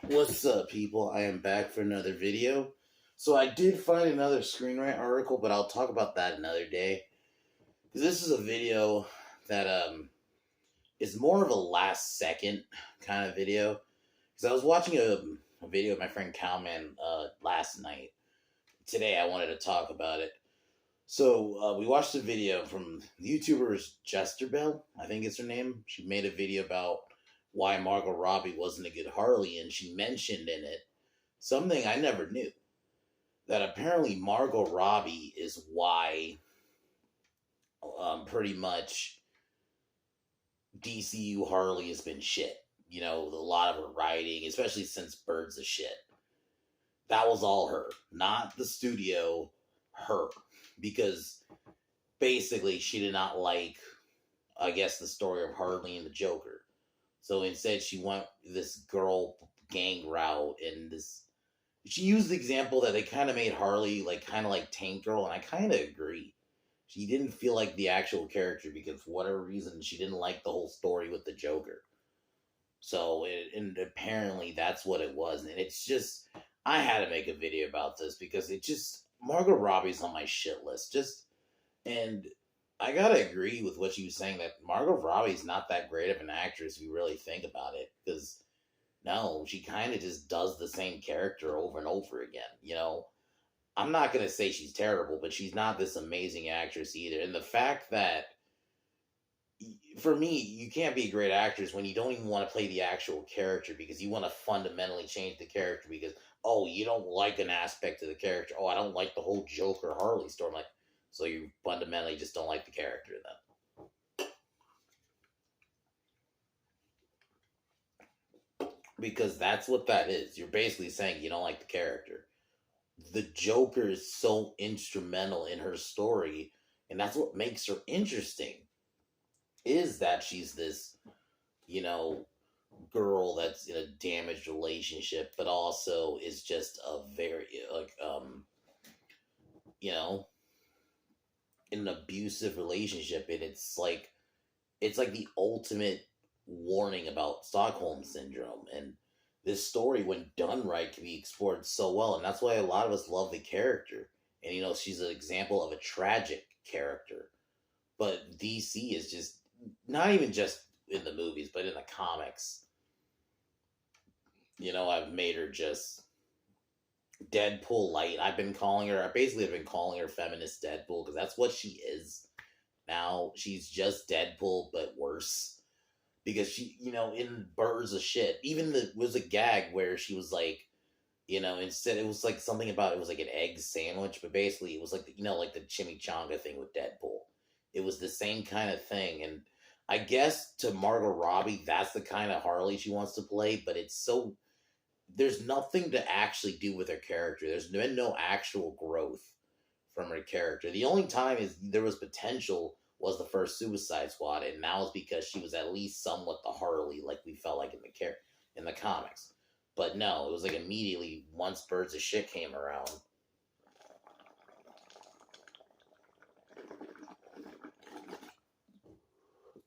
What's up, people? I am back for another video. So I did find another Screen Rant article, but I'll talk about that another day. Because this is a video that is more of a last second kind of video. Because I was watching a video of my friend Cowman last night. Today I wanted to talk about it. So we watched a video from the YouTuber's Jesterбell, I think it's her name. She made a video about why Margot Robbie wasn't a good Harley, and she mentioned in it something I never knew. That apparently Margot Robbie is why pretty much DCU Harley has been shit. You know, a lot of her writing, especially since Birds of Shit. That was all her, not the studio, her. Because basically she did not like, I guess, the story of Harley and the Joker. So instead she went this girl gang route, and this she used the example that they kind of made Harley kind of like Tank Girl, and I kind of agree. She didn't feel like the actual character because for whatever reason she didn't like the whole story with the Joker. So and apparently that's what it was, and it's just I had to make a video about this because it just Margot Robbie's on my shit list. And I gotta agree with what she was saying that Margot Robbie's not that great of an actress if you really think about it. Because no, she kind of just does the same character over and over again. You know, I'm not gonna say she's terrible, but she's not this amazing actress either. And the fact that for me, you can't be a great actress when you don't even want to play the actual character because you want to fundamentally change the character because, oh, you don't like an aspect of the character. Oh, I don't like the whole Joker Harley story. I'm like, so you fundamentally just don't like the character then. Because that's what that is. You're basically saying you don't like the character. The Joker is so instrumental in her story, and that's what makes her interesting. Is that she's this, you know, girl that's in a damaged relationship, but also is just a very you know, in an abusive relationship, and it's like the ultimate warning about Stockholm syndrome. And this story, when done right, can be explored so well, and that's why a lot of us love the character. And you know, she's an example of a tragic character. But DC is just not even just in the movies, but in the comics. You know, I've made her just Deadpool light. I basically have been calling her feminist Deadpool because that's what she is. Now she's just Deadpool, but worse. Because she, you know, in Birds of Shit, even was a gag where she was like, you know, instead it was like something about it was like an egg sandwich, but basically it was like like the chimichanga thing with Deadpool. It was the same kind of thing, and I guess to Margot Robbie, that's the kind of Harley she wants to play. But it's so there's nothing to actually do with her character. There's been no actual growth from her character. The only time is there was potential was the first Suicide Squad, and now it's because she was at least somewhat the Harley, like we felt like in the comics. But no, it was like immediately once Birds of Shit came around.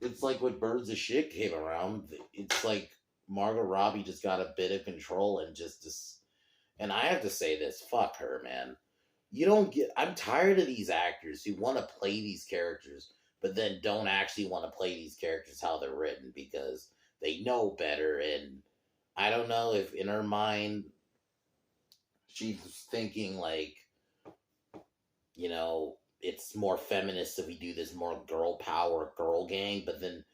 It's like when Birds of Shit came around, it's like Margot Robbie just got a bit of control and just and I have to say this, fuck her, man. You don't get I'm tired of these actors who want to play these characters but then don't actually want to play these characters how they're written because they know better. And I don't know if in her mind she's thinking like, you know, it's more feminist if we do this more girl power, girl gang. But then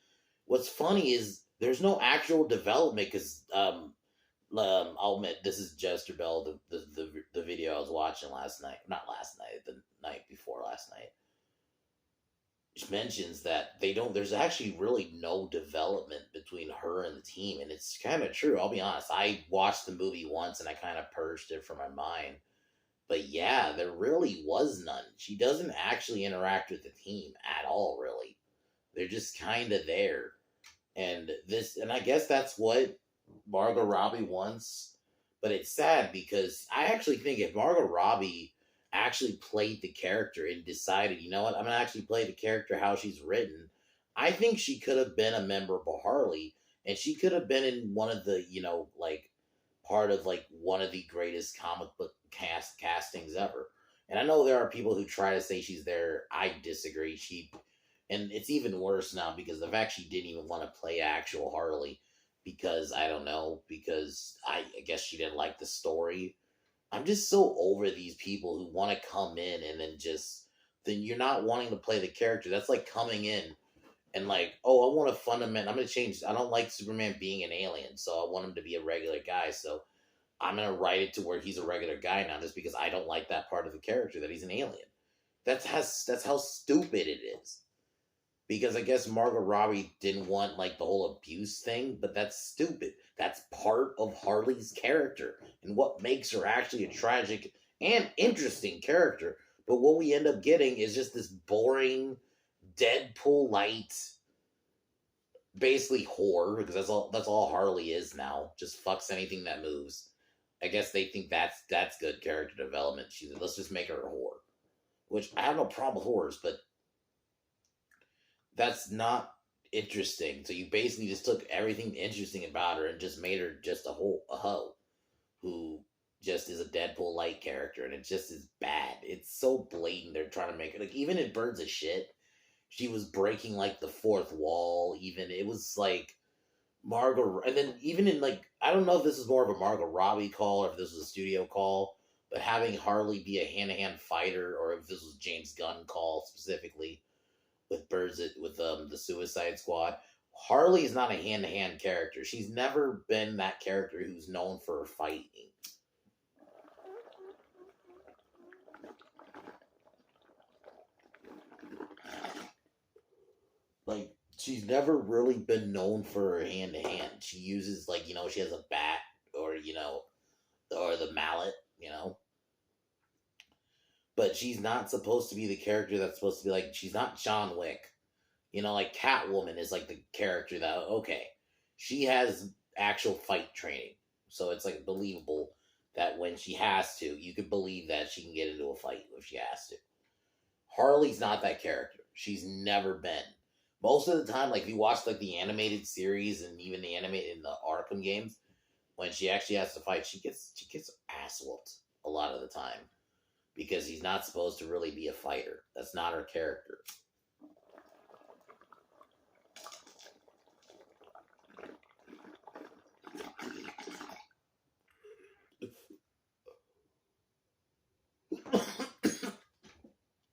what's funny is there's no actual development because I'll admit this is Jesterбell, the video I was watching last night, not last night, the night before last night. She mentions that there's actually really no development between her and the team, and it's kind of true. I'll be honest, I watched the movie once and I kind of purged it from my mind. But yeah, there really was none. She doesn't actually interact with the team at all, really. They're just kind of there. And I guess that's what Margot Robbie wants. But it's sad because I actually think if Margot Robbie actually played the character and decided, you know what, I'm going to actually play the character how she's written, I think she could have been a memorable Harley. And she could have been in one of the, part of like one of the greatest comic book castings ever. And I know there are people who try to say she's there. I disagree. And it's even worse now because the fact she didn't even want to play actual Harley because I don't know, because I guess she didn't like the story. I'm just so over these people who want to come in and then you're not wanting to play the character. That's like coming in and like, oh, I want to I'm going to change. I don't like Superman being an alien, so I want him to be a regular guy. So I'm going to write it to where he's a regular guy now just because I don't like that part of the character that he's an alien. That's how stupid it is. Because I guess Margot Robbie didn't want like the whole abuse thing, but that's stupid. That's part of Harley's character and what makes her actually a tragic and interesting character. But what we end up getting is just this boring Deadpool light, basically whore, because that's all Harley is now. Just fucks anything that moves. I guess they think that's good character development. Let's just make her a whore. Which I have no problem with whores, but that's not interesting. So you basically just took everything interesting about her and just made her just a hoe who just is a Deadpool light character, and it just is bad. It's so blatant. They're trying to make it like even in Birds of Shit, she was breaking like the fourth wall. Even it was like Margot, and then even in like I don't know if this is more of a Margot Robbie call or if this was a studio call, but having Harley be a hand-to-hand fighter, or if this was James Gunn call specifically with the Suicide Squad. Harley is not a hand-to-hand character. She's never been that character who's known for fighting. Like, she's never really been known for her hand-to-hand. She uses, like, she has a bat or, or the mallet, But she's not supposed to be the character that's supposed to be like, she's not John Wick. Like Catwoman is like the character that, okay, she has actual fight training. So it's like believable that when she has to, you could believe that she can get into a fight if she has to. Harley's not that character. She's never been. Most of the time, like if you watch like the animated series and even the animated in the Arkham games, when she actually has to fight, she gets ass whooped a lot of the time. Because he's not supposed to really be a fighter. That's not her character.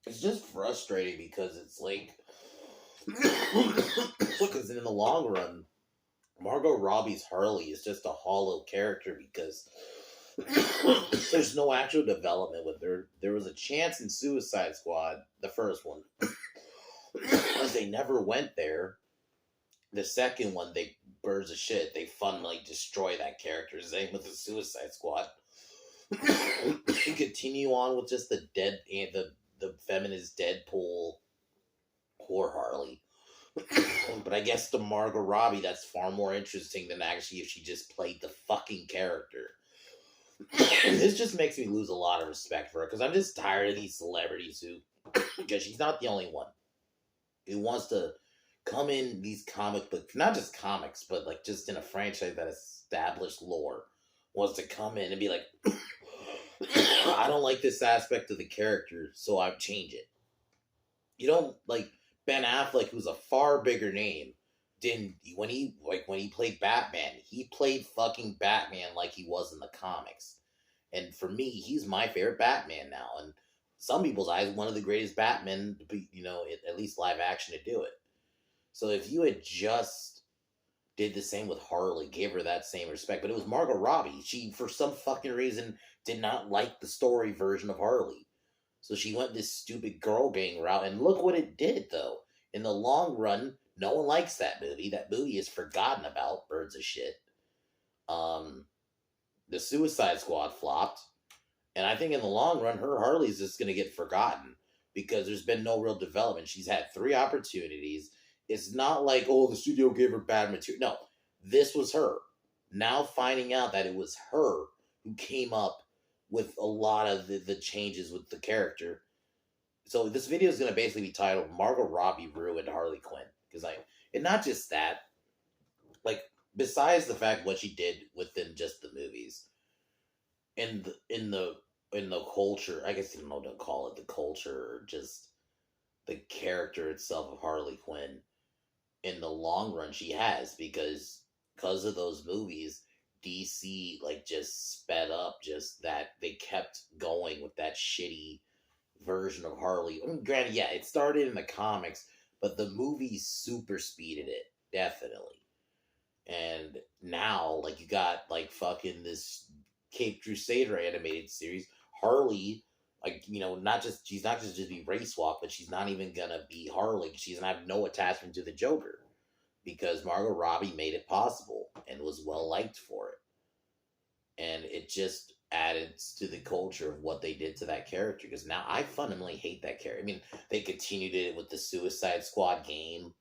It's just frustrating because it's like... because in the long run, Margot Robbie's Harley is just a hollow character because... there's no actual development with her. There was a chance in Suicide Squad, the first one, but they never went there. The second one, they Birds of Shit. They fundamentally destroy that character. Same with the Suicide Squad. You continue on with just the feminist Deadpool whore Harley. But I guess the Margot Robbie, that's far more interesting than actually if she just played the fucking character. This just makes me lose a lot of respect for her because I'm just tired of these celebrities who, because she's not the only one who wants to come in these comic book, not just comics, but like just in a franchise that established lore, wants to come in and be like, I don't like this aspect of the character, so I change it. You don't like Ben Affleck, who's a far bigger name. When he played Batman, he played fucking Batman like he was in the comics. And for me, he's my favorite Batman now. And some people's eyes, one of the greatest Batmen, at least live action to do it. So if you had just did the same with Harley, gave her that same respect, but it was Margot Robbie. She, for some fucking reason, did not like the story version of Harley. So she went this stupid girl gang route, and look what it did, though. In the long run, no one likes that movie. That movie is forgotten about. Birds of Shit. The Suicide Squad flopped. And I think in the long run, her Harley's just going to get forgotten. Because there's been no real development. She's had 3 opportunities. It's not like, oh, the studio gave her bad material. No, this was her. Now finding out that it was her who came up with a lot of the changes with the character. So this video is going to basically be titled Margot Robbie Ruined Harley Quinn. And not just that, like, besides the fact what she did within just the movies, in the culture, I guess you don't know what to call it, the culture or just the character itself of Harley Quinn. In the long run, she has because of those movies. DC like just sped up, just that they kept going with that shitty version of Harley. I mean, granted, yeah, it started in the comics, but the movies super speeded it, definitely. And now, like, you got like fucking this Cape Crusader animated series. Harley, like, not just she's not just be race walk, but she's not even gonna be Harley. She's gonna have no attachment to the Joker because Margot Robbie made it possible and was well liked for it. And it just added to the culture of what they did to that character. Because now I fundamentally hate that character. I mean, they continued it with the Suicide Squad game,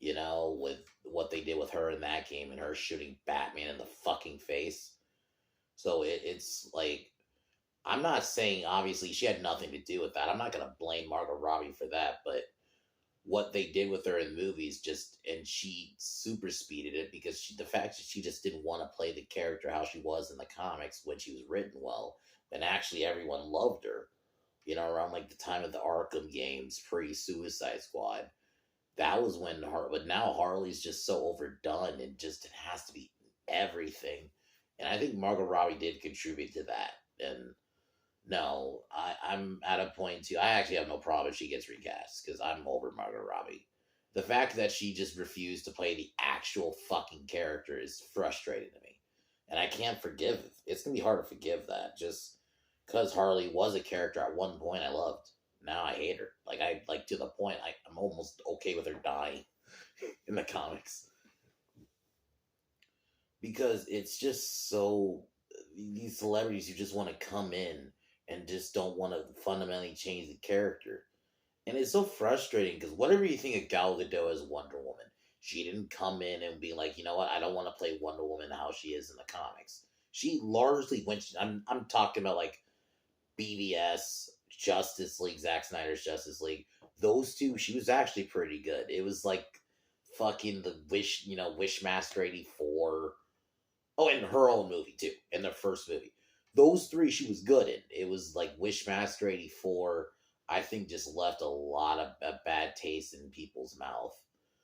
with what they did with her in that game and her shooting Batman in the fucking face. So it's like, I'm not saying obviously she had nothing to do with that. I'm not going to blame Margot Robbie for that, but what they did with her in movies and she super speeded it because the fact that she just didn't want to play the character how she was in the comics when she was written well, and actually everyone loved her, around like the time of the Arkham games, pre-Suicide Squad. That was when but now Harley's just so overdone and just it has to be everything. And I think Margot Robbie did contribute to that. And no, I'm at a point too. I actually have no problem if she gets recast because I'm over Margot Robbie. The fact that she just refused to play the actual fucking character is frustrating to me. And I can't forgive. It's going to be hard to forgive that just because Harley was a character at one point I loved. Now I hate her. Like to the point I'm almost okay with her dying in the comics. Because it's just so these celebrities who just want to come in and just don't want to fundamentally change the character. And it's so frustrating because whatever you think of Gal Gadot as Wonder Woman, she didn't come in and be like, you know what, I don't want to play Wonder Woman how she is in the comics. She largely I'm talking about like BVS, Justice League, Zack Snyder's Justice League. Those two, she was actually pretty good. It was like fucking the Wishmaster 84. Oh, and her own movie too, in the first movie. Those three she was good in. It was like Wishmaster 84, I think just left a lot of a bad taste in people's mouth.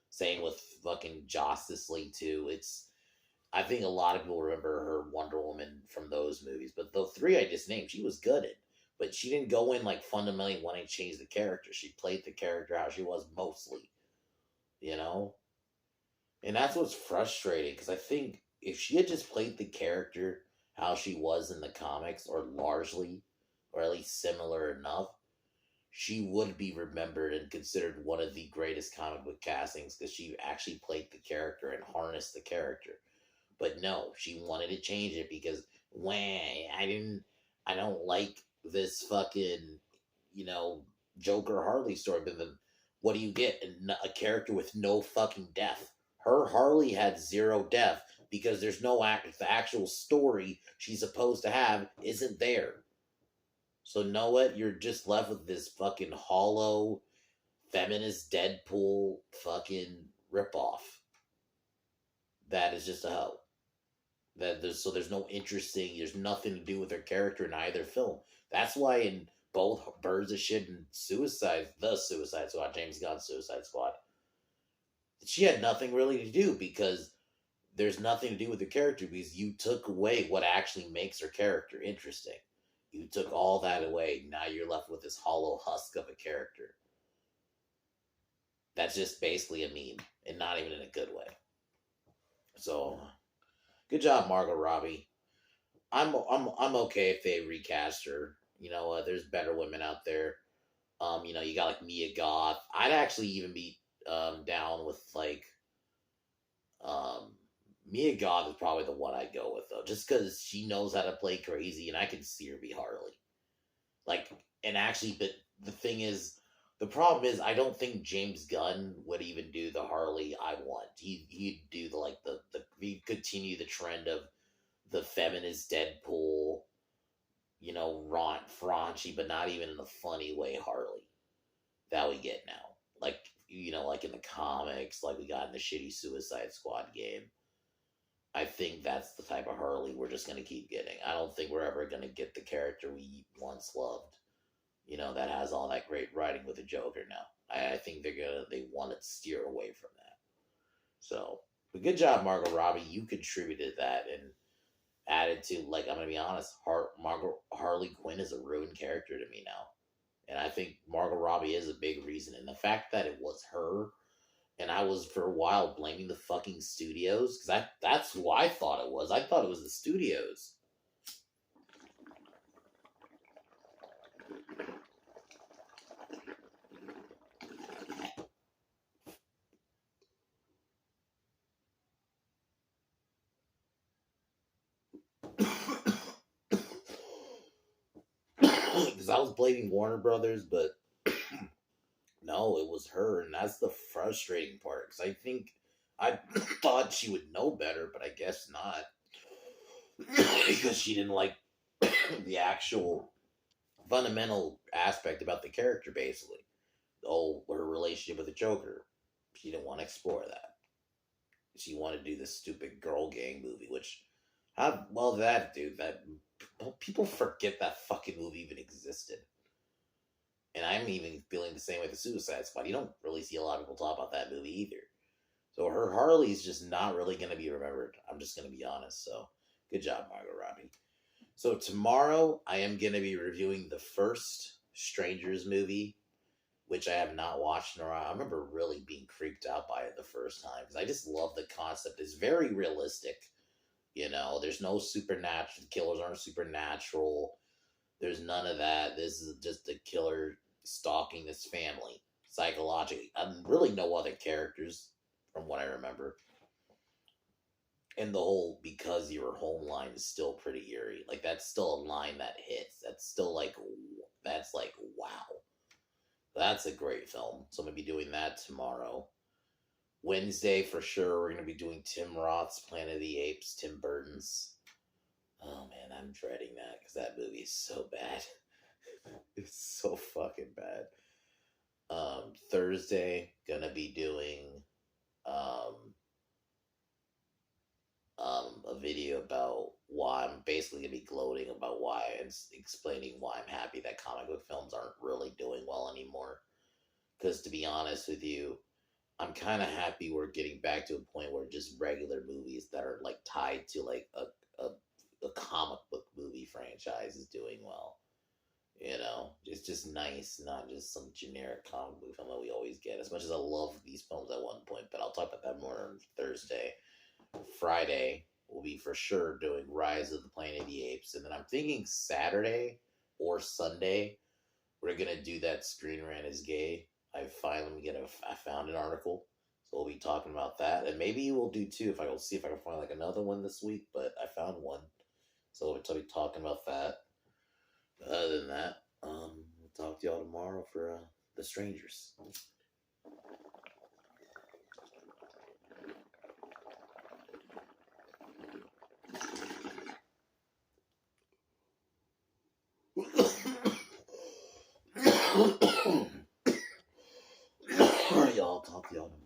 Same with fucking Justice League too. I think a lot of people remember her Wonder Woman from those movies, but the three I just named, she was good in. But she didn't go in like fundamentally wanting to change the character. She played the character how she was mostly, you know? And that's what's frustrating because I think if she had just played the character how she was in the comics, or largely, or at least similar enough, she would be remembered and considered one of the greatest comic book castings because she actually played the character and harnessed the character. But no, she wanted to change it because, wah, I don't like this fucking, Joker Harley story. But then what do you get? A character with no fucking death. Her Harley had zero death because there's no the actual story she's supposed to have isn't there. So know what? You're just left with this fucking hollow feminist Deadpool fucking ripoff. That is just a hoe. There's no interesting. There's nothing to do with her character in either film. That's why in both Birds of Shit and the Suicide Squad, James Gunn's Suicide Squad, she had nothing really to do because there's nothing to do with the character because you took away what actually makes her character interesting. You took all that away. Now you're left with this hollow husk of a character. That's just basically a meme, and not even in a good way. So, good job, Margot Robbie. I'm okay if they recast her. There's better women out there. You got like Mia Goth. I'd actually even be down with like Mia Goth is probably the one I'd go with though, just because she knows how to play crazy, and I can see her be Harley. Like, and actually, but the problem is, I don't think James Gunn would even do the Harley I want. He'd do he'd continue the trend of the feminist Deadpool, raunchy, but not even in the funny way Harley that we get now. Like, like in the comics, like we got in the shitty Suicide Squad game. I think that's the type of Harley we're just going to keep getting. I don't think we're ever going to get the character we once loved, that has all that great writing with the Joker now. I think they want to steer away from that. So, but good job, Margot Robbie. You contributed that and added to, like, I'm going to be honest, Harley Quinn is a ruined character to me now. And I think Margot Robbie is a big reason. And the fact that it was her, and I was for a while blaming the fucking studios, because that's who I thought it was. I thought it was the studios. Because I was blaming Warner Brothers, but no, it was her, and that's the frustrating part. Because I thought she would know better, but I guess not, because she didn't like the actual fundamental aspect about the character. Basically, her relationship with the Joker. She didn't want to explore that. She wanted to do this stupid girl gang movie, which, that people forget that fucking movie even existed. And I'm even feeling the same way with the Suicide Squad. You don't really see a lot of people talk about that movie either. So her Harley's just not really going to be remembered. I'm just going to be honest. So good job, Margot Robbie. So tomorrow I am going to be reviewing the first Strangers movie, which I have not watched in a while. I remember really being creeped out by it the first time because I just love the concept. It's very realistic. There's no supernatural. The killers aren't supernatural. There's none of that. This is just a killer stalking this family psychologically. Really no other characters from what I remember. And the whole "because your home" line is still pretty eerie. Like, that's still a line that hits. That's still like, wow. That's a great film. So I'm going to be doing that tomorrow. Wednesday, for sure, we're going to be doing Tim Roth's Planet of the Apes, Tim Burton's. Oh, man, I'm dreading that because that movie is so bad. It's so fucking bad. Thursday, going to be doing a video about why I'm basically going to be gloating about why and explaining why I'm happy that comic book films aren't really doing well anymore. Because to be honest with you, I'm kind of happy we're getting back to a point where just regular movies that are like tied to like a comic book movie franchise is doing well. It's just nice, not just some generic comic book film that we always get. As much as I love these films at one point, but I'll talk about that more on Thursday. Friday, we'll be for sure doing Rise of the Planet of the Apes, and then I'm thinking Saturday or Sunday we're gonna do that Screen Rant is Gay. I found an article, so we'll be talking about that, and maybe we'll do two if I will see if I can find like another one this week. But I found one, so we'll be talking about that. Other than that, we'll talk to y'all tomorrow for The Strangers. All right, y'all. Talk to y'all tomorrow.